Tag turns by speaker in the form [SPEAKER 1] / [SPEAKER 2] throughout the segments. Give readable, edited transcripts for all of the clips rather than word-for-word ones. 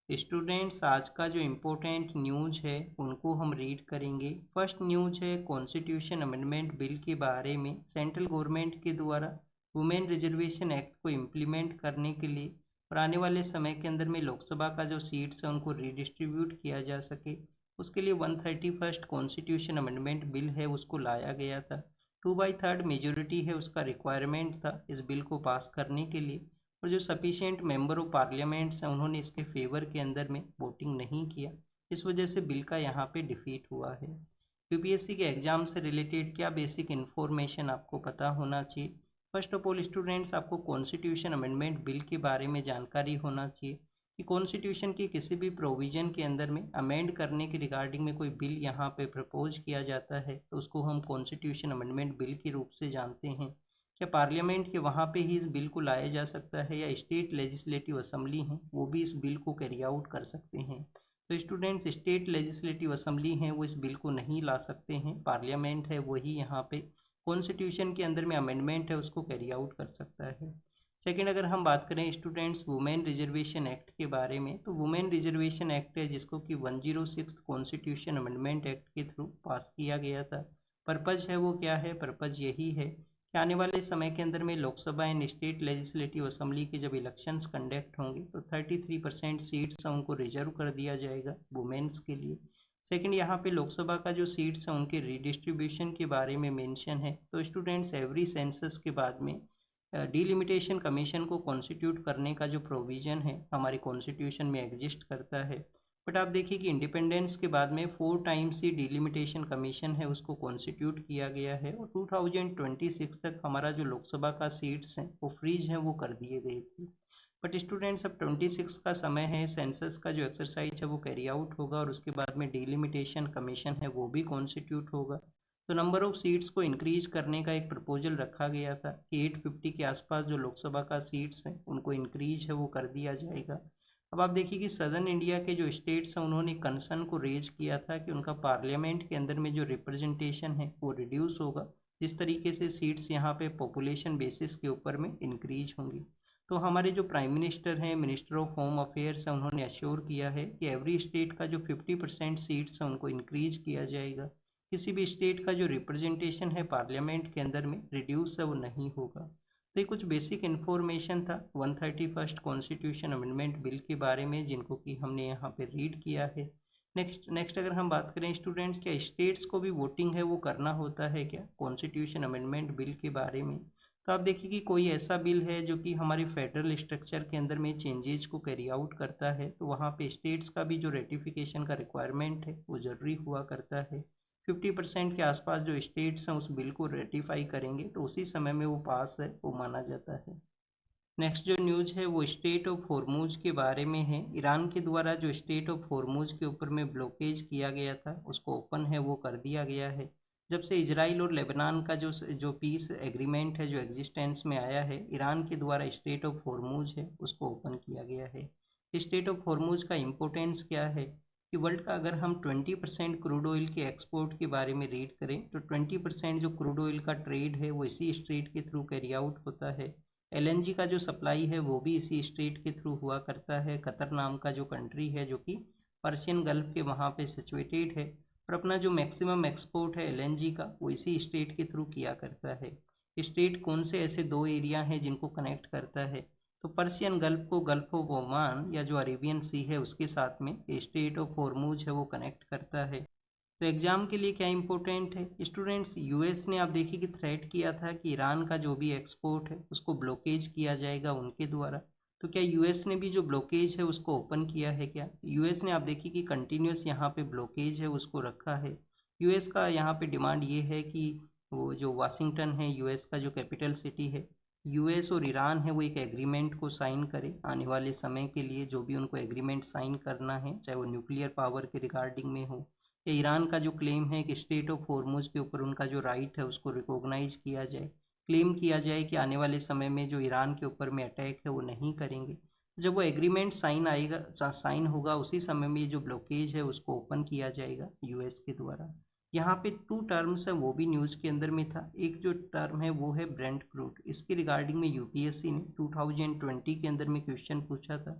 [SPEAKER 1] Students, आज का जो इम्पोर्टेंट न्यूज है उनको हम रीड करेंगे। फर्स्ट न्यूज है कॉन्स्टिट्यूशन अमेंडमेंट बिल के बारे में। सेंट्रल गवर्नमेंट के द्वारा वुमेन रिजर्वेशन एक्ट को इम्प्लीमेंट करने के लिए और आने वाले समय के अंदर में लोकसभा का जो सीट्स है उनको रीडिस्ट्रीब्यूट किया जा सके, उसके लिए 131st कॉन्स्टिट्यूशन अमेंडमेंट बिल है उसको लाया गया था। 2/3 मेजोरिटी है उसका रिक्वायरमेंट था इस बिल को पास करने के लिए, और जो सफिशिएंट मेंबर ऑफ पार्लियामेंट्स हैं उन्होंने इसके फेवर के अंदर में वोटिंग नहीं किया। इस वजह से बिल का यहाँ पे डिफीट हुआ है। यूपीएससी के एग्जाम से रिलेटेड क्या बेसिक इन्फॉर्मेशन आपको पता होना चाहिए। फर्स्ट ऑफ ऑल स्टूडेंट्स, आपको कॉन्स्टिट्यूशन अमेंडमेंट बिल के बारे में जानकारी होना चाहिए कि कॉन्स्टिट्यूशन की किसी भी प्रोविजन के अंदर में अमेंड करने के रिगार्डिंग में कोई बिल यहाँ पे प्रपोज किया जाता है तो उसको हम कॉन्स्टिट्यूशन अमेंडमेंट बिल के रूप से जानते हैं। क्या पार्लियामेंट के वहाँ पे ही इस बिल को लाया जा सकता है या स्टेट लेजिस्लेटिव असेंबली हैं वो भी इस बिल को कैरी आउट कर सकते हैं। तो स्टूडेंट्स, स्टेट लेजिस्लेटिव असेंबली हैं वो इस बिल को नहीं ला सकते हैं, पार्लियामेंट है वही यहाँ पे कॉन्स्टिट्यूशन के अंदर में अमेंडमेंट है उसको कैरी आउट कर सकता है। सेकेंड, अगर हम बात करें स्टूडेंट्स वुमेन रिजर्वेशन एक्ट के बारे में, तो वुमेन रिजर्वेशन एक्ट है जिसको कि 106 कॉन्स्टिट्यूशन अमेंडमेंट एक्ट के थ्रू पास किया गया था। पर्पज है वो क्या है, पर्पज यही है कि आने वाले समय के अंदर में Lok Sabha and state legislative assembly के जब इलेक्शंस कंडक्ट होंगे तो 33% सीट्स हैं उनको रिजर्व कर दिया जाएगा वुमेन्स के लिए। सेकंड, यहाँ पे लोकसभा का जो सीट्स हैं उनके रिडिस्ट्रीब्यूशन के बारे में मेंशन है। तो स्टूडेंट्स, एवरी सेंसस के बाद में डिलिमिटेशन कमीशन को कॉन्स्टिट्यूट करने का जो प्रोविज़न है हमारे कॉन्स्टिट्यूशन में एग्जिस्ट करता है। बट आप देखिए कि इंडिपेंडेंस के बाद में 4 टाइम्स ही डिलिमिटेशन कमीशन है उसको कॉन्स्टिट्यूट किया गया है, और 2026 तक हमारा जो लोकसभा का सीट्स हैं वो फ्रीज हैं वो कर दिए गए थे। बट स्टूडेंट्स, अब 26 का समय है, सेंसस का जो एक्सरसाइज है वो कैरी आउट होगा और उसके बाद में डिलिमिटेशन कमीशन है वो भी कॉन्स्टिट्यूट होगा। तो नंबर ऑफ सीट्स को इंक्रीज करने का एक प्रपोजल रखा गया था कि 850 के आसपास जो लोकसभा का सीट्स हैं उनको इंक्रीज है वो कर दिया जाएगा। अब आप देखिए कि सदर्न इंडिया के जो स्टेट्स हैं उन्होंने कंसर्न को रेज किया था कि उनका पार्लियामेंट के अंदर में जो रिप्रेजेंटेशन है वो रिड्यूस होगा जिस तरीके से सीट्स यहाँ पे पॉपुलेशन बेसिस के ऊपर में इंक्रीज होंगी। तो हमारे जो प्राइम मिनिस्टर हैं, मिनिस्टर ऑफ होम अफेयर्स हैं, उन्होंने अश्योर किया है कि एवरी स्टेट का जो 50% सीट्स हैं उनको इंक्रीज किया जाएगा। किसी भी स्टेट का जो रिप्रेजेंटेशन है पार्लियामेंट के अंदर में रिड्यूस है वो नहीं होगा। तो ये कुछ बेसिक इन्फॉर्मेशन था 131st कॉन्स्टिट्यूशन अमेंडमेंट बिल के बारे में जिनको कि हमने यहाँ पे रीड किया है। नेक्स्ट अगर हम बात करें स्टूडेंट्स, क्या स्टेट्स को भी वोटिंग है वो करना होता है क्या कॉन्स्टिट्यूशन अमेंडमेंट बिल के बारे में। तो आप देखिए कि कोई ऐसा बिल है जो कि हमारी फेडरल स्ट्रक्चर के अंदर में चेंजेज को कैरी आउट करता है तो वहाँ पे स्टेट्स का भी जो रेटिफिकेशन का रिक्वायरमेंट है वो जरूरी हुआ करता है। 50% के आसपास जो स्टेट्स हैं उस बिल को रेटिफाई करेंगे तो उसी समय में वो पास है वो माना जाता है। नेक्स्ट जो न्यूज़ है वो स्टेट ऑफ हॉर्मुज के बारे में है। ईरान के द्वारा जो स्टेट ऑफ हॉर्मुज के ऊपर में ब्लॉकेज किया गया था उसको ओपन है वो कर दिया गया है। जब से इजराइल और लेबनान का जो जो पीस एग्रीमेंट है जो एग्जिस्टेंस में आया है, ईरान के द्वारा स्टेट ऑफ हॉर्मुज है उसको ओपन किया गया है। स्टेट ऑफ हॉर्मुज का इम्पोर्टेंस क्या है कि वर्ल्ड का अगर हम 20% क्रूड ऑयल के एक्सपोर्ट के बारे में रीड करें तो 20% जो क्रूड ऑयल का ट्रेड है वो इसी स्ट्रेट के थ्रू कैरी आउट होता है। एलएनजी का जो सप्लाई है वो भी इसी स्ट्रेट के थ्रू हुआ करता है। कतर नाम का जो कंट्री है जो कि पर्शियन गल्फ के वहाँ पे सिचुएटेड है, और अपना जो मैक्सिमम एक्सपोर्ट है एलएनजी का वो इसी स्ट्रेट के थ्रू किया करता है। स्ट्रेट कौन से ऐसे दो एरिया हैं जिनको कनेक्ट करता है, तो पर्शियन गल्फ को गल्फ ऑफ ओमान या जो अरेबियन सी है उसके साथ में स्ट्रेट ऑफ हॉर्मुज है वो कनेक्ट करता है। तो एग्जाम के लिए क्या इंपॉर्टेंट है स्टूडेंट्स, यूएस ने आप देखिए कि थ्रेट किया था कि ईरान का जो भी एक्सपोर्ट है उसको ब्लॉकेज किया जाएगा उनके द्वारा। तो क्या यूएस ने भी जो ब्लॉकेज है उसको ओपन किया है क्या। यूएस ने आप देखिए कि कंटिन्यूस यहाँ पे ब्लॉकेज है उसको रखा है। यूएस का यहाँ पे डिमांड ये है कि वो जो वाशिंगटन है यूएस का जो कैपिटल सिटी है, यूएस और ईरान है वो एक एग्रीमेंट को साइन करे आने वाले समय के लिए। जो भी उनको एग्रीमेंट साइन करना है चाहे वो न्यूक्लियर पावर के रिगार्डिंग में हो, या ईरान का जो क्लेम है कि स्टेट ऑफ हॉर्मुज के ऊपर उनका जो राइट है उसको रिकॉग्नाइज किया जाए, क्लेम किया जाए कि आने वाले समय में जो ईरान के ऊपर में अटैक है वो नहीं करेंगे। तो जब वो एग्रीमेंट साइन होगा उसी समय में जो ब्लॉकेज है उसको ओपन किया जाएगा यूएस के द्वारा। यहाँ पे 2 टर्म्स है वो भी न्यूज़ के अंदर में था। एक जो टर्म है वो है ब्रेंट क्रूड, इसके रिगार्डिंग में यूपीएससी ने 2020 के अंदर में क्वेश्चन पूछा था।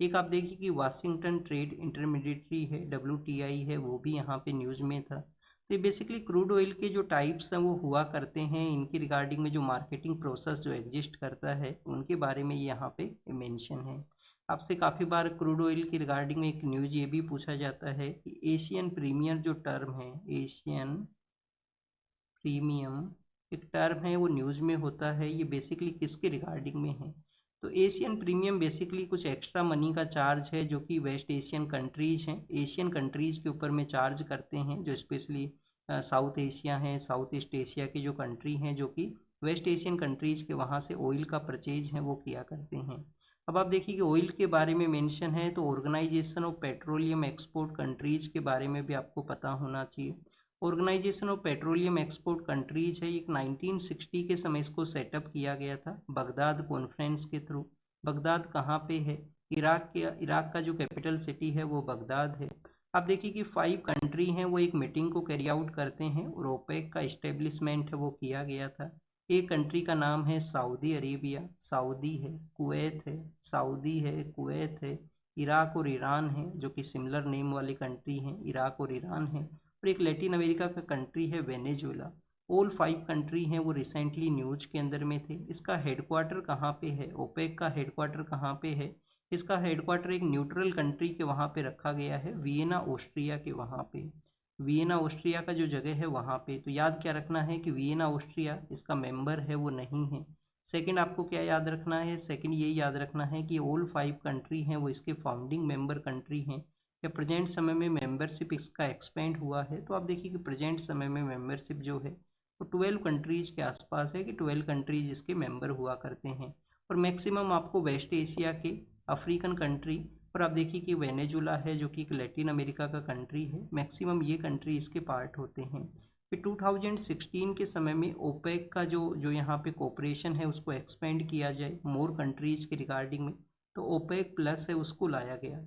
[SPEAKER 1] एक आप देखिए कि वाशिंगटन ट्रेड इंटरमीडिएटरी है, WTI है, वो भी यहाँ पे न्यूज़ में था। तो ये बेसिकली क्रूड ऑयल के जो टाइप्स हैं वो हुआ करते हैं, इनकी रिगार्डिंग में जो मार्केटिंग प्रोसेस जो एग्जिस्ट करता है उनके बारे में यहाँ पे मेंशन है। आपसे काफ़ी बार क्रूड ऑयल की रिगार्डिंग में एक न्यूज़ ये भी पूछा जाता है कि एशियन प्रीमियर जो टर्म है, एशियन प्रीमियम एक टर्म है, वो न्यूज़ में होता है, ये बेसिकली किसके रिगार्डिंग में है? तो एशियन प्रीमियम बेसिकली कुछ एक्स्ट्रा मनी का चार्ज है जो कि वेस्ट एशियन कंट्रीज हैं, एशियन कंट्रीज के ऊपर में चार्ज करते हैं, जो स्पेशली साउथ एशिया है, साउथ ईस्ट एशिया की जो कंट्री हैं जो कि वेस्ट एशियन कंट्रीज के वहाँ से ऑयल का परचेज है वो किया करते हैं। अब आप देखिए कि ऑयल के बारे में मेंशन है तो organisation of petroleum export countries के बारे में भी आपको पता होना चाहिए। Organisation of petroleum export countries है, एक 1960 के समय इसको सेटअप किया गया था बगदाद कॉन्फ्रेंस के थ्रू। बगदाद कहाँ पे है? इराक का जो कैपिटल सिटी है वो बगदाद है। आप देखिए कि 5 कंट्री हैं वो एक मीटिंग को कैरी आउट करते हैं और ओपेक का इस्टेब्लिशमेंट है वो किया गया था। एक कंट्री का नाम है सऊदी अरेबिया, सऊदी है, कुवैत है, सऊदी है, कुवैत है, इराक और ईरान है जो कि सिमिलर नेम वाली कंट्री हैं, इराक और ईरान है, और एक लैटिन अमेरिका का कंट्री है वेनेजुएला। ऑल 5 कंट्री हैं वो रिसेंटली न्यूज के अंदर में थे। इसका हेडक्वार्टर कहाँ पे है? ओपेक का हेडक्वार्टर कहाँ पे है? इसका हेडक्वार्टर एक न्यूट्रल कंट्री के वहाँ पे रखा गया है, वियना ऑस्ट्रिया के वहाँ पे। वियना ऑस्ट्रिया का जो जगह है वहाँ पे, तो याद क्या रखना है कि वियना ऑस्ट्रिया इसका मेंबर है वो नहीं है। सेकंड आपको क्या याद रखना है? सेकंड ये याद रखना है कि ऑल 5 कंट्री हैं वो इसके फाउंडिंग मेंबर कंट्री हैं। या प्रेजेंट समय में मेंबरशिप इसका एक्सपेंड हुआ है? तो आप देखिए कि प्रेजेंट समय में मेंबरशिप जो है वो 12 कंट्रीज के आसपास है, कि 12 कंट्रीज इसके मेंबर हुआ करते हैं। और मैक्सिमम आपको वेस्ट एशिया के, अफ्रीकन कंट्री, और आप देखिए कि वेनेजुला है जो कि एक लैटिन अमेरिका का कंट्री है, मैक्सिमम ये कंट्री इसके पार्ट होते हैं। फिर 2016 के समय में ओपेक का जो जो यहाँ पे कोऑपरेशन है उसको एक्सपेंड किया जाए मोर कंट्रीज के रिगार्डिंग में, तो ओपेक प्लस है उसको लाया गया,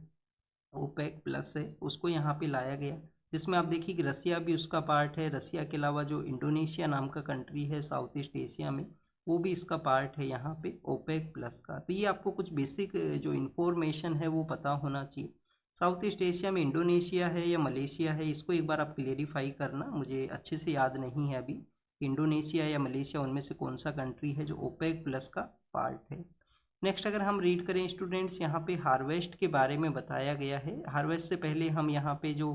[SPEAKER 1] ओपेक प्लस है उसको यहाँ पे लाया गया, जिसमें आप देखिए कि रसिया भी उसका पार्ट है। रसिया के अलावा जो इंडोनेशिया नाम का कंट्री है साउथ ईस्ट एशिया में, वो भी इसका पार्ट है यहाँ पे ओपेक प्लस का। तो ये आपको कुछ बेसिक जो इन्फॉर्मेशन है वो पता होना चाहिए। साउथ ईस्ट एशिया में इंडोनेशिया है या मलेशिया है, इसको एक बार आप क्लेरिफाई करना, मुझे अच्छे से याद नहीं है अभी इंडोनेशिया या मलेशिया उनमें से कौन सा कंट्री है जो ओपेक प्लस का पार्ट है। नेक्स्ट अगर हम रीड करें स्टूडेंट्स, यहाँ पे हार्वेस्ट के बारे में बताया गया है। हार्वेस्ट से पहले हम यहाँ पे जो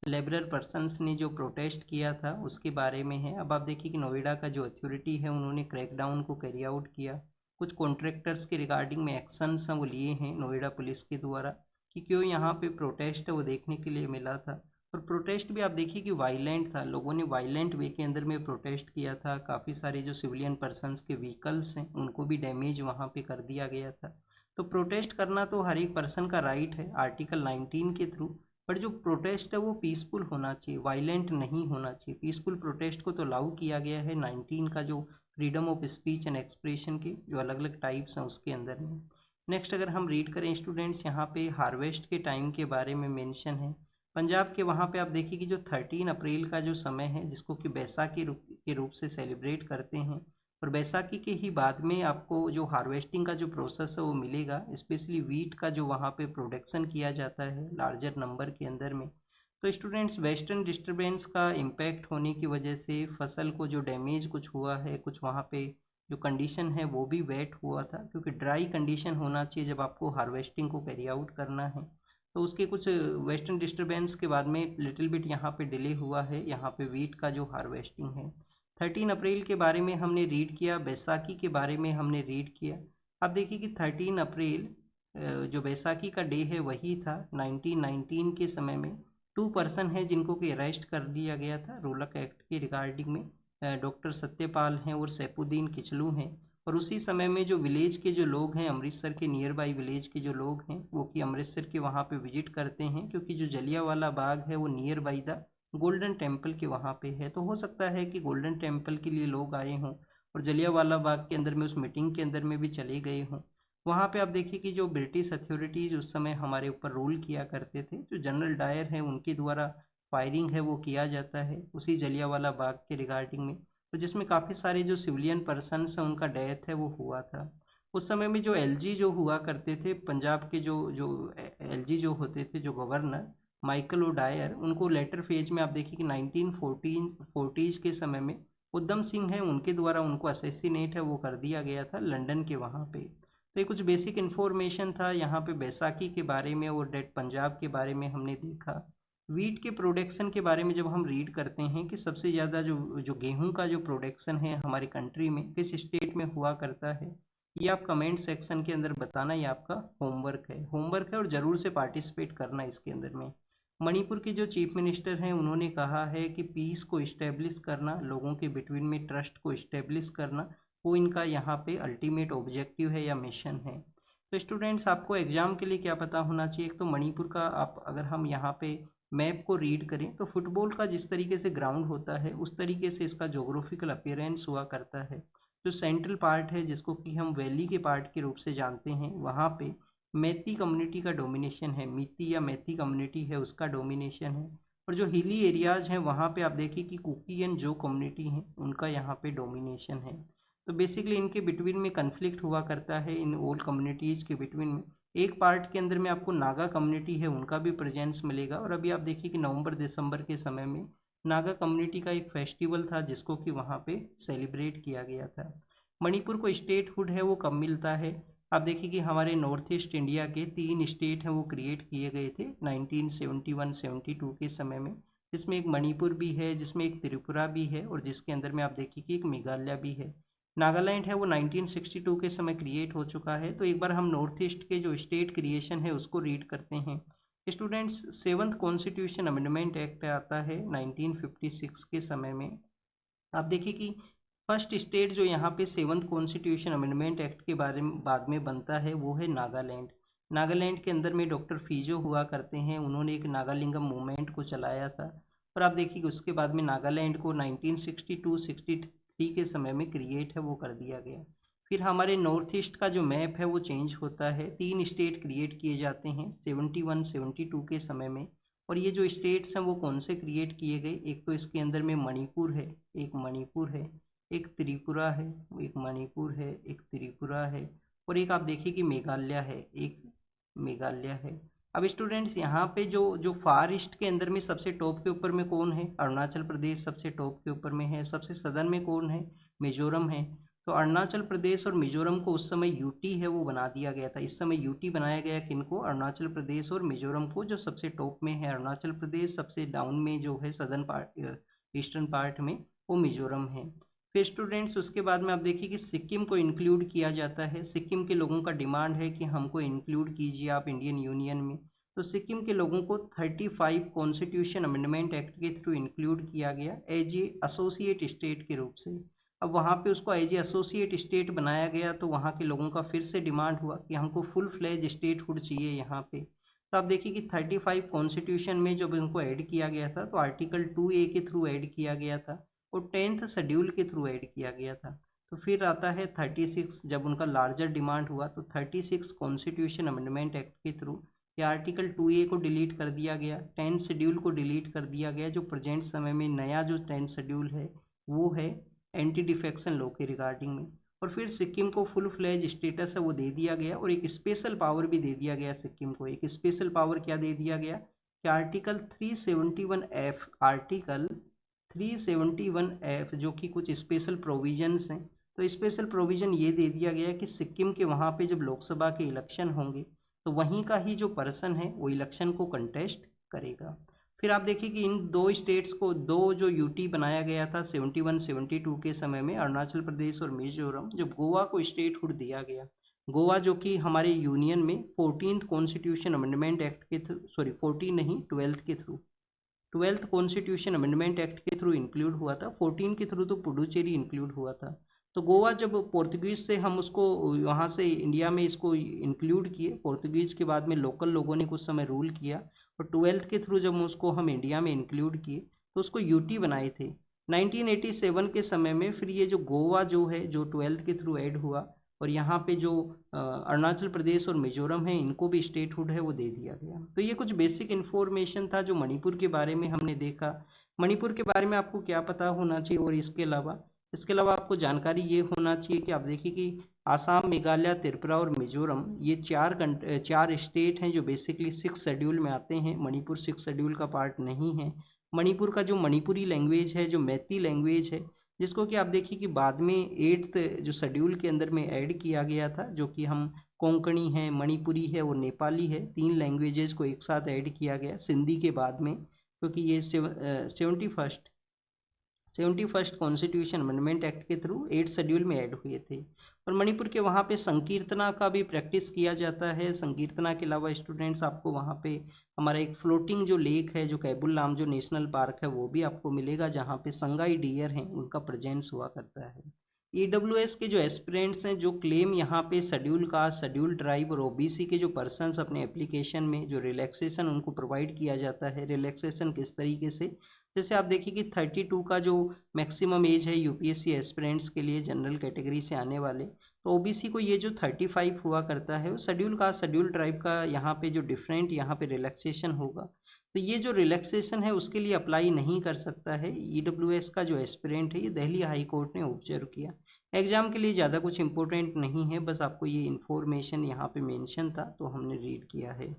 [SPEAKER 1] लेबरर पर्सनस ने जो प्रोटेस्ट किया था उसके बारे में है। अब आप देखिए कि नोएडा का जो अथॉरिटी है उन्होंने क्रैकडाउन को कैरी आउट किया, कुछ कॉन्ट्रैक्टर्स के रिगार्डिंग में एक्शंस हैं वो लिए हैं नोएडा पुलिस के द्वारा, कि क्यों यहाँ पे प्रोटेस्ट है वो देखने के लिए मिला था। और प्रोटेस्ट भी आप देखिए कि वायलेंट था, लोगों ने वायलेंट वे के अंदर में प्रोटेस्ट किया था। काफ़ी सारे जो सिविलियन पर्सनस के व्हीकल्स हैं उनको भी डैमेज वहाँ पे कर दिया गया था। तो प्रोटेस्ट करना तो हर एक पर्सन का राइट है आर्टिकल 19 के थ्रू, बट जो प्रोटेस्ट है वो पीसफुल होना चाहिए, वायलेंट नहीं होना चाहिए। पीसफुल प्रोटेस्ट को तो अलाउ किया गया है 19 का जो freedom of speech and expression के जो अलग अलग टाइप्स हैं उसके अंदर में। नेक्स्ट अगर हम रीड करें स्टूडेंट्स, यहाँ पे हार्वेस्ट के टाइम के बारे में मेंशन है। पंजाब के वहाँ पे आप देखिए कि जो 13 अप्रैल का जो समय है जिसको कि बैसाखी के रूप से सेलिब्रेट करते हैं, और बैसाखी के ही बाद में आपको जो हार्वेस्टिंग का जो प्रोसेस है वो मिलेगा, स्पेशली वीट का जो वहाँ पे प्रोडक्शन किया जाता है लार्जर नंबर के अंदर में। तो स्टूडेंट्स वेस्टर्न डिस्टरबेंस का इम्पैक्ट होने की वजह से फसल को जो डैमेज कुछ हुआ है, कुछ वहाँ पे जो कंडीशन है वो भी वेट हुआ था, क्योंकि ड्राई कंडीशन होना चाहिए जब आपको हार्वेस्टिंग को कैरी आउट करना है। तो उसके कुछ वेस्टर्न डिस्टरबेंस के बाद में लिटिल बिट यहाँ पे डिले हुआ है यहाँ पे वीट का जो हार्वेस्टिंग है। 13 अप्रैल के बारे में हमने रीड किया, बैसाखी के बारे में हमने रीड किया। अब देखिए कि 13 अप्रैल जो बैसाखी का डे है वही था 1919 के समय में। 2 पर्सन है जिनको कि अरेस्ट कर लिया गया था रोलक एक्ट के रिगार्डिंग में, डॉक्टर सत्यपाल हैं और सैफुद्दीन किचलू हैं। और उसी समय में जो विलेज के जो लोग हैं, अमृतसर के नियर बाई विलेज के जो लोग हैं वो कि अमृतसर के वहाँ पे विजिट करते हैं, क्योंकि जो जलियांवाला बाग है वो near by the golden temple के वहाँ पे है। तो हो सकता है कि गोल्डन टेम्पल के लिए लोग आए हों और जलियांवाला बाग के अंदर में उस मीटिंग के अंदर में भी चले गए हों। वहाँ पे आप देखिए कि जो ब्रिटिश अथॉरिटीज़ उस समय हमारे ऊपर रूल किया करते थे, जो जनरल डायर है उनके द्वारा फायरिंग है वो किया जाता है उसी जलियांवाला बाग के रिगार्डिंग में, तो जिसमें काफ़ी सारे जो सिविलियन पर्सनस हैं उनका डेथ है वो हुआ था। उस समय में जो एलजी जो हुआ करते थे, पंजाब के जो जो एलजी जो होते थे, जो गवर्नर माइकल ओडायर, उनको लेटर फेज में आप देखिए कि 1940 के समय में उधम सिंह है उनके द्वारा उनको असैसिनेट है वो कर दिया गया था लंदन के वहाँ पे। तो ये कुछ बेसिक इन्फॉर्मेशन था यहाँ पे बैसाखी के बारे में और डेट पंजाब के बारे में हमने देखा। वीट के प्रोडक्शन के बारे में जब हम रीड करते हैं कि सबसे ज़्यादा जो जो गेहूं का जो प्रोडक्शन है हमारी कंट्री में किस स्टेट में हुआ करता है, ये आप कमेंट सेक्शन के अंदर बताना। ये आपका होमवर्क है और ज़रूर से पार्टिसिपेट करना इसके अंदर में। मणिपुर के जो चीफ मिनिस्टर हैं उन्होंने कहा है कि पीस को इस्टेब्लिश करना, लोगों के बिटवीन में ट्रस्ट को इस्टेब्लिश करना, वो इनका यहाँ पे अल्टीमेट ऑब्जेक्टिव है या मिशन है। तो स्टूडेंट्स आपको एग्जाम के लिए क्या पता होना चाहिए, एक तो मणिपुर का आप अगर हम यहाँ पे मैप को रीड करें तो फुटबॉल का जिस तरीके से ग्राउंड होता है उस तरीके से इसका जोग्राफिकल अपीयरेंस हुआ करता है। जो सेंट्रल पार्ट है जिसको कि हम वैली के पार्ट के रूप से जानते हैं, वहाँ पे मैती कम्युनिटी का डोमिनेशन है, मीती या मैती कम्युनिटी है उसका डोमिनेशन है। और जो हिली एरियाज हैं वहाँ पे आप देखिए कि कुकी एंड जो कम्युनिटी हैं उनका यहाँ पे डोमिनेशन है। तो बेसिकली इनके बिटवीन में कन्फ्लिक्ट हुआ करता है, इन ऑल कम्युनिटीज़ के बिटवीन में। एक पार्ट के अंदर में आपको नागा कम्युनिटी है उनका भी प्रेजेंस मिलेगा। और अभी आप देखिए कि नवंबर दिसंबर के समय में नागा कम्युनिटी का एक फेस्टिवल था जिसको कि वहाँ पे सेलिब्रेट किया गया था। मणिपुर को स्टेटहुड है वो कब मिलता है, आप देखिए कि हमारे नॉर्थ ईस्ट इंडिया के 3 स्टेट हैं वो क्रिएट किए गए थे 1971-72 के समय में, जिसमें एक मणिपुर भी है, जिसमें एक त्रिपुरा भी है और जिसके अंदर में आप देखिए कि एक मेघालय भी है। नागालैंड है वो 1962 के समय क्रिएट हो चुका है। तो एक बार हम नॉर्थ ईस्ट के जो स्टेट क्रिएशन है उसको रीड करते हैं। Students, 7th constitution amendment act आता है 1956 के समय में। आप देखिए कि फर्स्ट स्टेट जो यहाँ पे 7th कॉन्स्टिट्यूशन अमेंडमेंट एक्ट के बारे में बाद में बनता है वो है नागालैंड। नागालैंड के अंदर में डॉक्टर फीजो हुआ करते हैं, उन्होंने एक नागालिंगम मूवमेंट को चलाया था। और आप देखिए कि उसके बाद में नागालैंड को 1962-63 के समय में क्रिएट है वो कर दिया गया। फिर हमारे नॉर्थ ईस्ट का जो मैप है वो चेंज होता है, 3 स्टेट क्रिएट किए जाते हैं 71-72 के समय में। और ये जो स्टेट्स हैं वो कौन से क्रिएट किए गए, एक तो इसके अंदर में मणिपुर है, एक त्रिपुरा है, एक मणिपुर है, एक त्रिपुरा है और एक आप देखिए कि मेघालय है, एक मेघालय है। अब स्टूडेंट्स यहाँ पे जो जो फार ईस्ट के अंदर में सबसे टॉप के ऊपर में कौन है, अरुणाचल प्रदेश सबसे टॉप के ऊपर में है। सबसे सदर्न में कौन है, मिजोरम है। तो अरुणाचल प्रदेश और मिजोरम को उस समय यूटी है वो बना दिया गया था। इस समय यूटी बनाया गया किनको, अरुणाचल प्रदेश और मिजोरम को। जो सबसे टॉप में है अरुणाचल प्रदेश, सबसे डाउन में जो है सदर्न पार्ट ईस्टर्न पार्ट में वो मिजोरम है। फिर स्टूडेंट्स उसके बाद में आप देखिए कि सिक्किम को इंक्लूड किया जाता है। सिक्किम के लोगों का डिमांड है कि हमको इंक्लूड कीजिए आप इंडियन यूनियन में। तो सिक्किम के लोगों को 35 कॉन्स्टिट्यूशन अमेंडमेंट एक्ट के थ्रू इंक्लूड किया गया एज ए एसोसिएट स्टेट के रूप से। अब वहाँ पे उसको एज ए एसोसिएट स्टेट बनाया गया तो वहाँ के लोगों का फिर से डिमांड हुआ कि हमको फुल फ्लेज स्टेटहुड चाहिए यहाँ पे। तो आप देखिए कि 35 कॉन्स्टिट्यूशन में जब इनको ऐड किया गया था तो आर्टिकल 2A के थ्रू ऐड किया गया था और 10th शेड्यूल के थ्रू ऐड किया गया था। तो फिर आता है 36, जब उनका लार्जर डिमांड हुआ तो 36 कॉन्स्टिट्यूशन अमेंडमेंट एक्ट के थ्रू ये आर्टिकल 2A को डिलीट कर दिया गया, 10th शेड्यूल को डिलीट कर दिया गया। जो प्रेजेंट समय में नया जो 10th शेड्यूल है वो है एंटी डिफेक्शन लॉ के रिगार्डिंग में। और फिर सिक्किम को फुल फ्लेज स्टेटस है वो दे दिया गया और एक स्पेशल पावर भी दे दिया गया सिक्किम को। एक स्पेशल पावर क्या दे दिया गया कि आर्टिकल 371F जो कि कुछ स्पेशल प्रोविजंस हैं, तो स्पेशल प्रोविजन ये दे दिया गया कि सिक्किम के वहाँ पे जब लोकसभा के इलेक्शन होंगे तो वहीं का ही जो पर्सन है वो इलेक्शन को कंटेस्ट करेगा। फिर आप देखिए कि इन दो स्टेट्स को दो जो यूटी बनाया गया था 71-72 के समय में, अरुणाचल प्रदेश और मिजोरम, जब गोवा को स्टेटहुड दिया गया, गोवा जो कि हमारे यूनियन में 14th कॉन्स्टिट्यूशन अमेंडमेंट एक्ट के थ्रू, सॉरी 14 नहीं 12th के through, 12th constitution amendment act के थ्रू इंक्लूड हुआ था। 14 के थ्रू तो पुडुचेरी इंक्लूड हुआ था। तो गोवा जब पोर्तुगीज से हम उसको वहाँ से इंडिया में इसको इंक्लूड किए, पोर्तुगीज के बाद में लोकल लोगों ने कुछ समय रूल किया और 12th के थ्रू जब उसको हम इंडिया में इंक्लूड किए तो उसको यूटी बनाए थे 1987 के समय में। फिर ये जो गोवा जो है जो 12th के थ्रू ऐड हुआ और यहाँ पे जो अरुणाचल प्रदेश और मिजोरम है इनको भी स्टेटहुड है वो दे दिया गया। तो ये कुछ बेसिक इन्फॉर्मेशन था जो मणिपुर के बारे में हमने देखा। मणिपुर के बारे में आपको क्या पता होना चाहिए, और इसके अलावा आपको जानकारी ये होना चाहिए कि आप देखिए कि आसाम, मेघालय, त्रिपुरा और मिजोरम, ये चार स्टेट हैं जो बेसिकली 6 शेड्यूल में आते हैं। मणिपुर 6 शेड्यूल का पार्ट नहीं है। मणिपुर का जो मणिपुरी लैंग्वेज है, जो मैती लैंग्वेज है, जिसको कि आप देखिए कि बाद में 8th जो शेड्यूल के अंदर में ऐड किया गया था, जो कि हम कोंकणी है, मणिपुरी है और नेपाली है, 3 लैंग्वेजेस को एक साथ ऐड किया गया सिंधी के बाद में, क्योंकि ये 71st कॉन्स्टिट्यूशन अमेंडमेंट एक्ट के थ्रू 8 शेड्यूल में ऐड हुए थे। और मणिपुर के वहाँ पे संकीर्तना का भी प्रैक्टिस किया जाता है। संकीर्तना के अलावा स्टूडेंट्स आपको वहाँ पे हमारा एक फ्लोटिंग जो लेक है, जो कैबुल लामजो नेशनल पार्क है, वो भी आपको मिलेगा, जहाँ पे संगाई डियर हैं, उनका प्रेजेंस हुआ करता है। EWS के जो एस्पिरेंट्स हैं, जो क्लेम यहाँ पे शेड्यूल कास्ट, शेड्यूल ट्राइब और OBC के जो पर्सन्स अपने एप्लीकेशन में जो रिलैक्सेशन उनको प्रोवाइड किया जाता है, रिलैक्सेशन किस तरीके से, जैसे आप देखिए कि 32 का जो मैक्सिमम एज है UPSC एस्पिरेंट्स के लिए जनरल कैटेगरी से आने वाले, तो OBC को ये जो 35 हुआ करता है, वो शेड्यूल कास्ट, शेड्यूल ट्राइब का यहाँ पे जो डिफरेंट यहाँ पे रिलैक्सेशन होगा, तो ये जो रिलैक्सेशन है उसके लिए अप्लाई नहीं कर सकता है EWS का जो एस्पिरेंट है। ये दिल्ली हाई कोर्ट ने ऑब्जर्व किया। एग्जाम के लिए ज़्यादा कुछ इंपॉर्टेंट नहीं है, बस आपको ये इन्फॉर्मेशन यहाँ पे मेंशन था तो हमने रीड किया है।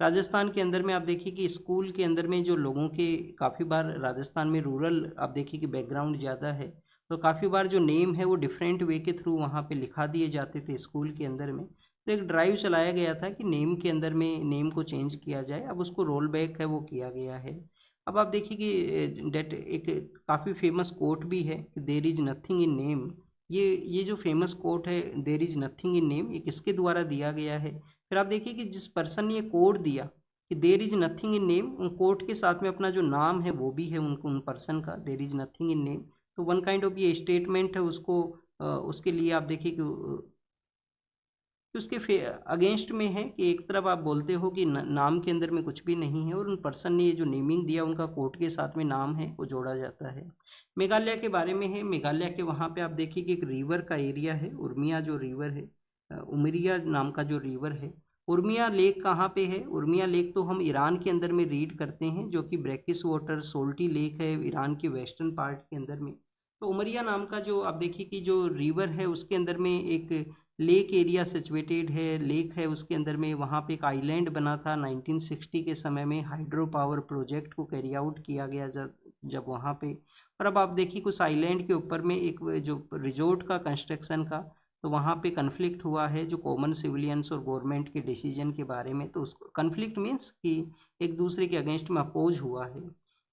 [SPEAKER 1] राजस्थान के अंदर में आप देखिए कि स्कूल के अंदर में जो लोगों के काफ़ी बार राजस्थान में रूरल आप देखिए कि बैकग्राउंड ज़्यादा है, तो काफ़ी बार जो नेम है वो डिफरेंट वे के थ्रू वहाँ पे लिखा दिए जाते थे स्कूल के अंदर में। तो एक ड्राइव चलाया गया था कि नेम के अंदर में नेम को चेंज किया जाए, अब उसको रोल बैक है वो किया गया है। अब आप देखिए कि डेट एक काफ़ी फेमस कोट भी है कि there is nothing in name. ये जो फेमस कोट है there is nothing in name, ये किसके द्वारा दिया गया है? फिर आप देखिए कि जिस पर्सन ने ये कोड दिया कि there is nothing in name, उन कोट के साथ में अपना जो नाम है वो भी है उन पर्सन का, there is nothing in name. तो वन काइंड ऑफ ये स्टेटमेंट है, उसको उसके लिए आप देखिए कि उसके अगेंस्ट में है कि एक तरफ आप बोलते हो कि नाम के अंदर में कुछ भी नहीं है और उन पर्सन ने ये जो नेमिंग दिया उनका कोर्ट के साथ में नाम है वो जोड़ा जाता है। मेघालय के बारे में है, मेघालय के वहाँ पे आप देखिए कि एक रिवर का एरिया है, उर्मिया जो रिवर है, उमरिया नाम का जो रिवर है। उर्मिया लेक कहाँ पे है? उर्मिया लेक तो हम ईरान के अंदर में रीड करते हैं, जो कि ब्रैकिस वाटर सोल्टी लेक है ईरान के वेस्टर्न पार्ट के अंदर में। तो उमरिया नाम का जो आप देखिए कि जो रिवर है उसके अंदर में एक लेक एरिया सिचुएटेड है, लेक है उसके अंदर में, वहाँ पे एक आइलैंड बना था 1960 के समय में, हाइड्रो पावर प्रोजेक्ट को कैरी आउट किया गया जब वहाँ पे। और अब आप देखिए उस आइलैंड के ऊपर में एक जो रिजोर्ट का कंस्ट्रक्शन का, तो वहाँ पे कन्फ्लिक्ट हुआ है जो कॉमन सिविलियंस और गवर्नमेंट के डिसीजन के बारे में, तो उसको कन्फ्लिक्ट मीन्स कि एक दूसरे के अगेंस्ट में अपोज हुआ है।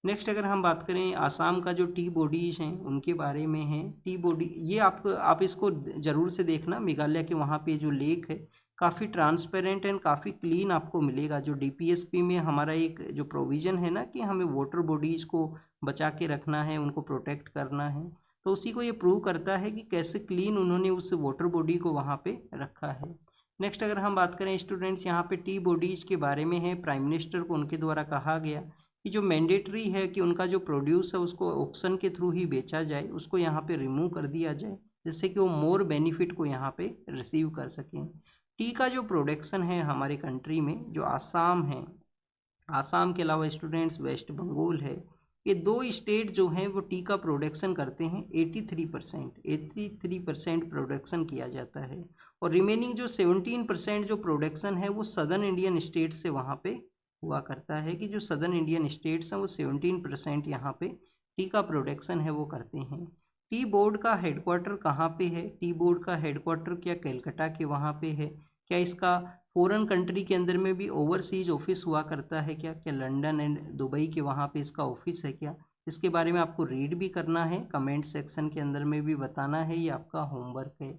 [SPEAKER 1] नेक्स्ट अगर हम बात करें आसाम का जो टी बॉडीज़ हैं उनके बारे में है। टी बॉडी ये आप इसको ज़रूर से देखना, मेघालय के वहाँ पे जो लेक है काफ़ी ट्रांसपेरेंट एंड काफ़ी क्लीन आपको मिलेगा। जो DPSP में हमारा एक जो प्रोविज़न है ना कि हमें वाटर बॉडीज़ को बचा के रखना है, उनको प्रोटेक्ट करना है, तो उसी को ये प्रूव करता है कि कैसे क्लीन उन्होंने उस वाटर बॉडी को वहाँ पे रखा है। नेक्स्ट अगर हम बात करें स्टूडेंट्स, यहाँ पे टी बॉडीज़ के बारे में है, प्राइम मिनिस्टर को उनके द्वारा कहा गया कि जो मैंडेटरी है कि उनका जो प्रोड्यूस है उसको ऑक्शन के थ्रू ही बेचा जाए, उसको यहाँ पे रिमूव कर दिया जाए, जिससे कि वो मोर बेनिफिट को यहाँ पे रिसीव कर सकें। टी का जो प्रोडक्शन है हमारे कंट्री में, जो आसाम है, आसाम के अलावा स्टूडेंट्स वेस्ट बंगाल है, ये 2 स्टेट जो हैं वो टी का प्रोडक्शन करते हैं। 83% प्रोडक्शन किया जाता है, और रिमेनिंग जो 17% जो प्रोडक्शन है वो सदर्न इंडियन स्टेट से वहाँ पे हुआ करता है, कि जो सदर्न इंडियन स्टेट्स हैं वो 17% यहाँ पे टी का प्रोडक्शन है वो करते हैं। टी बोर्ड का हेडक्वार्टर कहाँ पे है? टी बोर्ड का हेडक्वार्टर क्या कलकत्ता के वहाँ पे है? क्या इसका फॉरेन कंट्री के अंदर में भी ओवरसीज ऑफिस हुआ करता है क्या? क्या लंदन एंड दुबई के वहाँ पे इसका ऑफिस है क्या? इसके बारे में आपको रीड भी करना है, कमेंट सेक्शन के अंदर में भी बताना है, ये आपका होमवर्क है।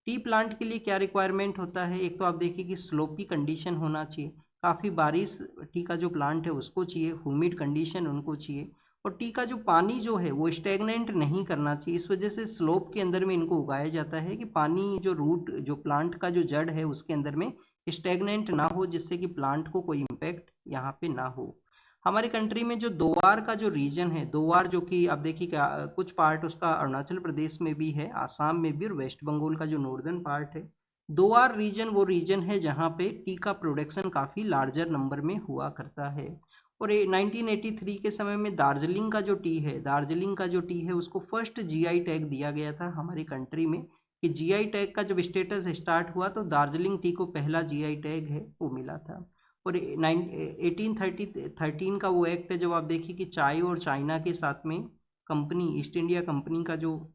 [SPEAKER 1] टी प्लांट के लिए क्या रिक्वायरमेंट होता है? एक तो आप देखिए कि स्लोपी कंडीशन होना चाहिए, काफ़ी बारिश टी का जो प्लांट है उसको चाहिए, ह्यूमिड कंडीशन उनको चाहिए, और टी का जो पानी जो है वो स्टेगनेंट नहीं करना चाहिए। इस वजह से स्लोप के अंदर में इनको उगाया जाता है कि पानी जो रूट जो प्लांट का जो जड़ है उसके अंदर में स्टेगनेंट ना हो, जिससे कि प्लांट को कोई इम्पैक्ट यहाँ पे ना हो। हमारे कंट्री में जो दोवार का जो रीजन है, दोवार जो कि आप देखिए कुछ पार्ट उसका अरुणाचल प्रदेश में भी है, आसाम में भी, और वेस्ट बंगाल का जो नॉर्दर्न पार्ट है, दोवार रीजन वो रीजन है जहाँ पे टी का प्रोडक्शन काफ़ी लार्जर नंबर में हुआ करता है। और 1983 के समय में दार्जिलिंग का जो टी है, दार्जिलिंग का जो टी है उसको फर्स्ट GI टैग दिया गया था हमारी कंट्री में, कि जीआई टैग का जब स्टेटस स्टार्ट हुआ तो दार्जिलिंग टी को पहला जीआई टैग है वो मिला था। और 1813 का वो एक्ट है, जब आप देखिए कि चाय और चाइना के साथ में कंपनी ईस्ट इंडिया कंपनी का जो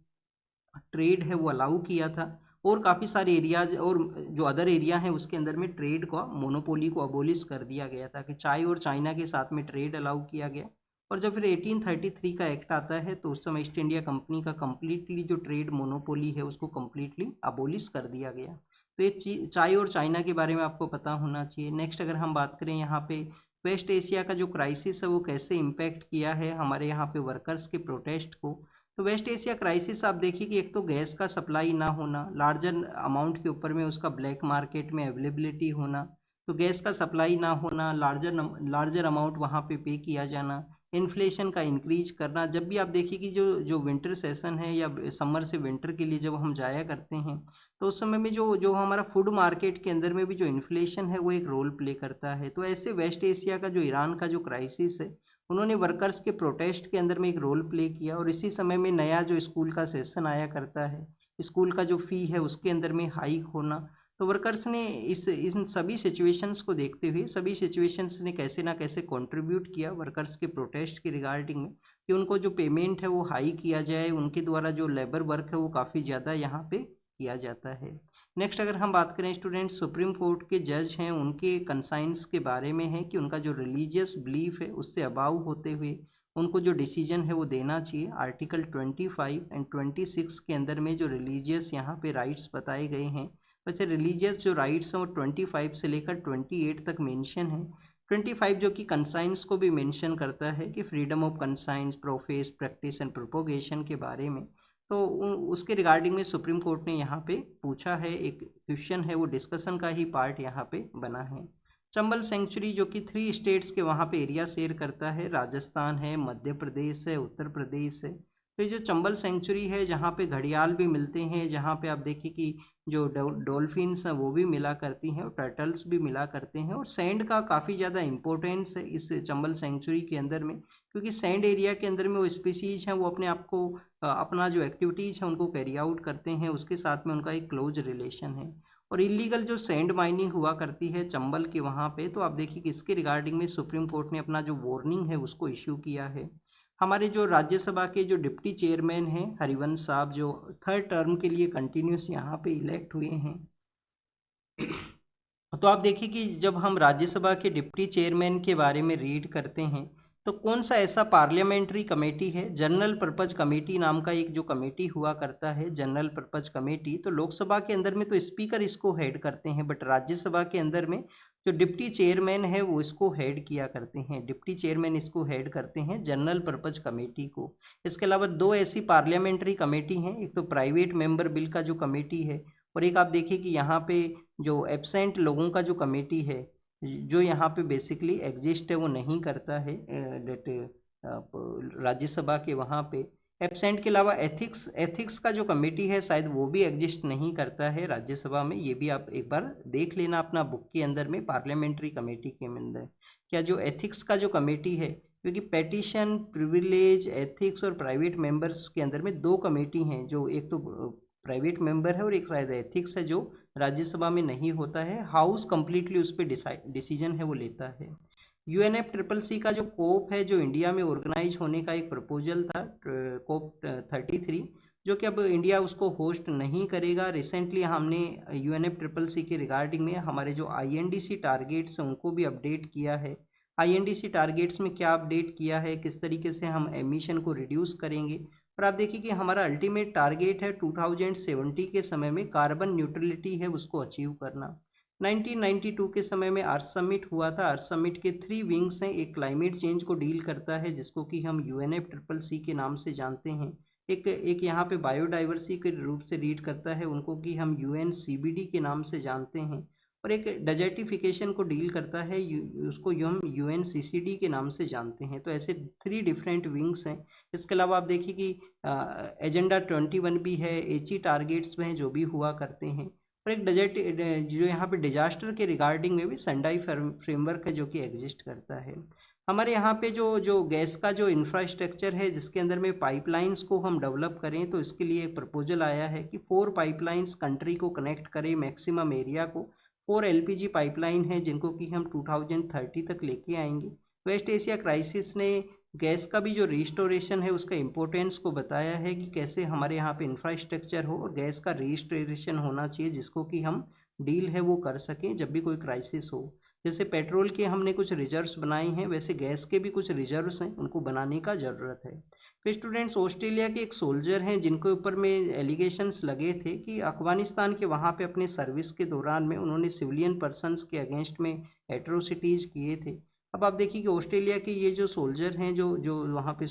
[SPEAKER 1] ट्रेड है वो अलाउ किया था, और काफ़ी सारे एरियाज और जो अदर एरिया हैं उसके अंदर में ट्रेड को मोनोपोली को अबोलिश कर दिया गया था, कि चाय और चाइना के साथ में ट्रेड अलाउ किया गया। और जब फिर 1833 का एक्ट आता है तो उस समय ईस्ट इंडिया कंपनी का कम्प्लीटली जो ट्रेड मोनोपोली है उसको कम्प्लीटली अबोलिश कर दिया गया। तो ये चाय और चाइना के बारे में आपको पता होना चाहिए। नेक्स्ट अगर हम बात करें यहाँ पे वेस्ट एशिया का जो क्राइसिस है वो कैसे इम्पैक्ट किया है हमारे यहाँ पे वर्कर्स के प्रोटेस्ट को। तो वेस्ट एशिया क्राइसिस आप देखिए कि एक तो गैस का सप्लाई ना होना, लार्जर अमाउंट के ऊपर में उसका ब्लैक मार्केट में अवेलेबिलिटी होना, तो गैस का सप्लाई ना होना, लार्जर अमाउंट वहाँ पे किया जाना, इन्फ्लेशन का इंक्रीज करना। जब भी आप देखिए कि जो जो विंटर सेशन है या समर से विंटर के लिए जब हम जाया करते हैं तो उस समय में जो जो हमारा फूड मार्केट के अंदर में भी जो इन्फ्लेशन है वो एक रोल प्ले करता है। तो ऐसे वेस्ट एशिया का जो ईरान का जो क्राइसिस है उन्होंने वर्कर्स के प्रोटेस्ट के अंदर में एक रोल प्ले किया। और इसी समय में नया जो स्कूल का सेशन आया करता है, स्कूल का जो फ़ी है उसके अंदर में हाइक होना, तो वर्कर्स ने इस इन सभी सिचुएशंस को देखते हुए सभी सिचुएशंस ने कैसे ना कैसे कंट्रीब्यूट किया वर्कर्स के प्रोटेस्ट के रिगार्डिंग में, कि उनको जो पेमेंट है वो हाई किया जाए, उनके द्वारा जो लेबर वर्क है वो काफ़ी ज़्यादा यहाँ पे किया जाता है। नेक्स्ट अगर हम बात करें स्टूडेंट, सुप्रीम कोर्ट के जज हैं उनके कंसाइंस के बारे में है कि उनका जो रिलीजियस बिलीफ है उससे अबाव होते हुए उनको जो डिसीजन है वो देना चाहिए। आर्टिकल 25 एंड 26 के अंदर में जो रिलीजियस यहाँ पे राइट्स बताए गए हैं, वैसे रिलीजियस जो राइट्स हैं वो 25 से लेकर 28 तक मेंशन है। 25 जो कि कंसाइंस को भी मेंशन करता है कि freedom of conscience, profess, practice and propagation के बारे में। तो उसके रिगार्डिंग में सुप्रीम कोर्ट ने यहाँ पे पूछा है, एक क्वेश्चन है, वो डिस्कशन का ही पार्ट यहाँ पे बना है। चंबल सेंचुरी जो कि 3 स्टेट्स के वहाँ पे एरिया शेयर करता है, राजस्थान है, मध्य प्रदेश है, उत्तर प्रदेश है। तो ये जो चंबल सेंचुरी है जहाँ पे घड़ियाल भी मिलते हैं, जहाँ पे आप देखिए कि जो डॉल्फिन्स हैं वो भी मिला करती हैं और टर्टल्स भी मिला करते हैं। और सैंड का काफ़ी ज़्यादा इंपॉर्टेंस है इस चंबल सेंचुरी के अंदर में, क्योंकि सैंड एरिया के अंदर में वो स्पीसीज हैं वो अपने आप को अपना जो एक्टिविटीज़ है उनको कैरी आउट करते हैं, उसके साथ में उनका एक क्लोज रिलेशन है। और इलीगल जो सैंड माइनिंग हुआ करती है चंबल के वहाँ पे, तो आप देखिए कि इसके रिगार्डिंग में सुप्रीम कोर्ट ने अपना जो वार्निंग है उसको इश्यू किया है। हमारे जो राज्यसभा के जो डिप्टी चेयरमैन हैं हरिवंश साहब, जो 3rd टर्म के लिए कंटिन्यूस यहाँ पे इलेक्ट हुए हैं। तो आप देखिए कि जब हम राज्यसभा के डिप्टी चेयरमैन के बारे में रीड करते हैं तो कौन सा ऐसा पार्लियामेंट्री कमेटी है, जनरल पर्पज कमेटी नाम का एक जो कमेटी हुआ करता है, जनरल पर्पज कमेटी। तो लोकसभा के अंदर में तो स्पीकर इसको हेड करते हैं, बट राज्यसभा के अंदर में जो डिप्टी चेयरमैन है वो इसको हेड किया करते हैं, डिप्टी चेयरमैन इसको हेड करते हैं जनरल पर्पज कमेटी को। इसके अलावा 2 ऐसी पार्लियामेंट्री कमेटी हैं, एक तो प्राइवेट मेंबर बिल का जो कमेटी है, और एक आप देखिए कि यहाँ पे जो एब्सेंट लोगों का जो कमेटी है जो यहाँ पे बेसिकली एग्जिस्ट है वो नहीं करता है डेट राज्यसभा के वहाँ पे। एब्सेंट के अलावा एथिक्स का जो कमेटी है शायद वो भी एग्जिस्ट नहीं करता है राज्यसभा में। ये भी आप एक बार देख लेना अपना बुक के अंदर में, पार्लियामेंट्री कमेटी के अंदर क्या जो एथिक्स का जो कमेटी है, क्योंकि पेटिशन, प्रिविलेज, एथिक्स और प्राइवेट मेंबर्स के अंदर में 2 कमेटी हैं, जो एक तो प्राइवेट मेंबर है और एक शायद एथिक्स है जो राज्यसभा में नहीं होता है। हाउस कंप्लीटली उस पर डिसीजन है वो लेता है। UNFCCC का जो कोप है जो इंडिया में ऑर्गेनाइज होने का एक प्रपोजल था, कोप 33, जो कि अब इंडिया उसको होस्ट नहीं करेगा। रिसेंटली हमने UNFCCC के रिगार्डिंग में हमारे जो INDC टारगेट्स हैं उनको भी अपडेट किया है। INDC टारगेट्स में क्या अपडेट किया है, किस तरीके से हम एमिशन को रिड्यूस करेंगे। और आप देखिए कि हमारा अल्टीमेट टारगेट है 2070 के समय में कार्बन न्यूट्रलिटी है उसको अचीव करना। 1992 के समय में अर्थ समिट हुआ था। अर्थ समिट के 3 विंग्स हैं, एक क्लाइमेट चेंज को डील करता है जिसको कि हम UNFCCC के नाम से जानते हैं, एक यहाँ पे बायोडाइवर्सिटी के रूप से रीड करता है उनको कि हम UNCBD के नाम से जानते हैं, और एक डेजर्टिफिकेशन को डील करता है उसको हम UNCCD के नाम से जानते हैं। तो ऐसे 3 डिफरेंट विंग्स हैं। इसके अलावा आप देखिए कि एजेंडा 21 भी है, HE टारगेट्स में जो भी हुआ करते हैं, और एक डेजर्ट जो यहाँ पे डिजास्टर के रिगार्डिंग में भी सेंडाई फ्रेमवर्क है जो कि एग्जिस्ट करता है। हमारे यहाँ पे जो जो गैस का जो इंफ्रास्ट्रक्चर है जिसके अंदर में पाइपलाइंस को हम डेवलप करें, तो इसके लिए एक प्रपोजल आया है कि 4 पाइपलाइंस कंट्री को कनेक्ट करें मैक्सिमम एरिया को। 4 एलपीजी पाइपलाइन है जिनको कि हम 2030 तक लेके आएंगे। वेस्ट एशिया क्राइसिस ने गैस का भी जो रिस्टोरेशन है उसका इम्पोर्टेंस को बताया है कि कैसे हमारे यहाँ पे इंफ्रास्ट्रक्चर हो और गैस का रिस्टोरेशन होना चाहिए जिसको कि हम डील है वो कर सकें जब भी कोई क्राइसिस हो। जैसे पेट्रोल के हमने कुछ रिजर्व्स बनाए हैं, वैसे गैस के भी कुछ रिजर्व्स हैं, उनको बनाने का ज़रूरत है। फिर स्टूडेंट्स, ऑस्ट्रेलिया के एक सोल्जर हैं जिनके ऊपर में एलिगेशंस लगे थे कि अफगानिस्तान के वहाँ पे अपने सर्विस के दौरान में उन्होंने सिविलियन पर्सनस के अगेंस्ट में एट्रोसिटीज़ किए थे। अब आप देखिए कि ऑस्ट्रेलिया के ये जो सोल्जर हैं, जो जो वहाँ पे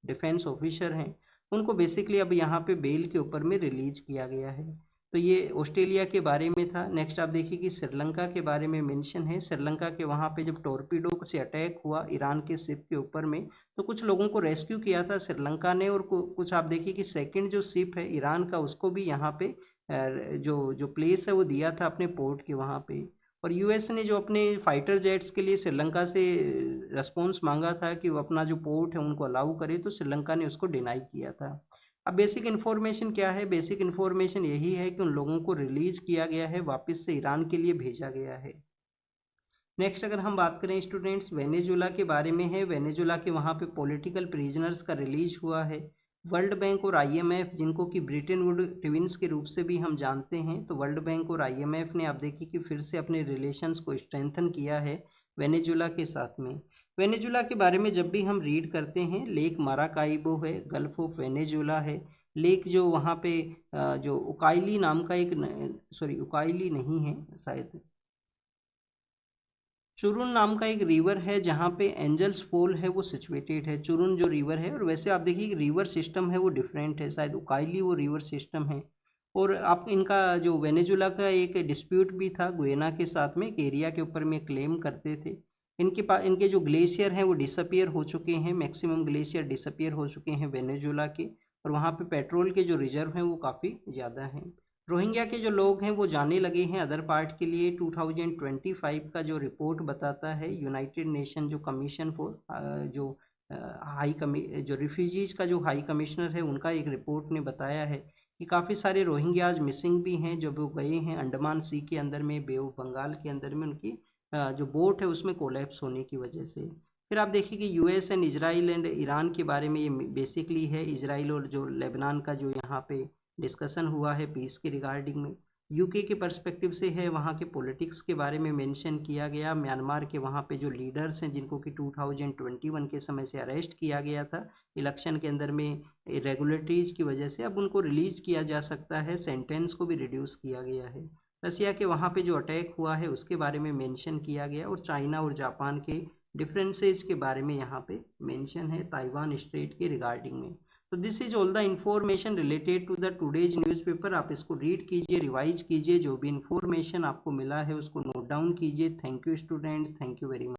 [SPEAKER 1] डिफेंस ऑफिसर हैं, उनको बेसिकली अब यहाँ पे बेल के ऊपर में रिलीज किया गया है। तो ये ऑस्ट्रेलिया के बारे में था। नेक्स्ट आप देखिए कि श्रीलंका के बारे में मेंशन है। श्रीलंका के वहाँ पे जब टॉर्पीडो से अटैक हुआ ईरान के शिप के ऊपर में, तो कुछ लोगों को रेस्क्यू किया था श्रीलंका ने, और कुछ आप देखिए कि सेकंड जो शिप है ईरान का उसको भी यहाँ पे जो जो प्लेस है वो दिया था अपने पोर्ट के वहाँ पे। और यूएस ने जो अपने फाइटर जेट्स के लिए श्रीलंका से रिस्पॉन्स मांगा था कि वो अपना जो पोर्ट है उनको अलाउ करे, तो श्रीलंका ने उसको डिनाई किया था। अब बेसिक इन्फॉर्मेशन क्या है? बेसिक इन्फॉर्मेशन यही है कि उन लोगों को रिलीज किया गया है, वापस से ईरान के लिए भेजा गया है। नेक्स्ट अगर हम बात करें स्टूडेंट्स, वेनेजुला के बारे में है। वेनेजुला के वहाँ पे पॉलिटिकल प्रिजनर्स का रिलीज हुआ है। वर्ल्ड बैंक और आईएमएफ, जिनको कि ब्रिटेन वुड ट्विंस के रूप से भी हम जानते हैं, तो वर्ल्ड बैंक और आईएमएफ ने आप देखिए कि फिर से अपने रिलेशंस को स्ट्रेंथन किया है वेनेजुला के साथ में। वेनेजुला के बारे में जब भी हम रीड करते हैं, लेक माराकाइबो है, गल्फ ऑफ वेनेजुला है, लेक जो वहाँ पे जो उकाइली नाम का एक, सॉरी उकाइली नहीं है शायद, चुरुन नाम का एक रिवर है जहाँ पे एंजल्स फॉल है वो सिचुएटेड है। चुरुन जो रिवर है, और वैसे आप देखिए रिवर सिस्टम है वो डिफरेंट है, शायद उकाइली वो रिवर सिस्टम है। और आप इनका जो वेनेजुला का एक डिस्प्यूट भी था गुयना के साथ में, एक एरिया के ऊपर में क्लेम करते थे। इनके पास इनके जो ग्लेशियर हैं वो डिसअपियर हो चुके हैं, मैक्सिमम ग्लेशियर डिसअपियर हो चुके हैं वेनेजुला के, और वहाँ पे पेट्रोल के जो रिजर्व हैं वो काफ़ी ज़्यादा हैं। रोहिंग्या के जो लोग हैं वो जाने लगे हैं अदर पार्ट के लिए। 2025 का जो रिपोर्ट बताता है यूनाइटेड नेशन जो कमीशन फॉर जो जो रिफ्यूजीज का जो हाई कमिश्नर है, उनका एक रिपोर्ट ने बताया है कि काफ़ी सारे रोहिंग्याज मिसिंग भी हैं, जो वो गए हैं अंडमान सी के अंदर में, बे ऑफ बंगाल के अंदर में, उनकी जो बोट है उसमें कोलैप्स होने की वजह से। फिर आप देखिए कि US and Israel and Iran के बारे में ये बेसिकली है। इजराइल और जो लेबनान का जो यहाँ पे डिस्कशन हुआ है पीस के रिगार्डिंग में। यूके के पर्सपेक्टिव से है, वहाँ के पॉलिटिक्स के बारे में मेंशन किया गया। म्यांमार के वहाँ पे जो लीडर्स हैं जिनको कि 2021 के समय से अरेस्ट किया गया था इलेक्शन के अंदर में इरेगुलरिटीज़ की वजह से, अब उनको रिलीज किया जा सकता है, सेंटेंस को भी रिड्यूस किया गया है। रसिया के वहाँ पे जो अटैक हुआ है उसके बारे में मेंशन किया गया, और चाइना और जापान के डिफरेंसेस के बारे में यहाँ पे मेंशन है ताइवान स्ट्रेट के रिगार्डिंग में। तो this is all the information related to the today's newspaper. आप इसको रीड कीजिए, रिवाइज कीजिए, जो भी इंफॉर्मेशन आपको मिला है उसको नोट डाउन कीजिए। Thank you students, thank you very much.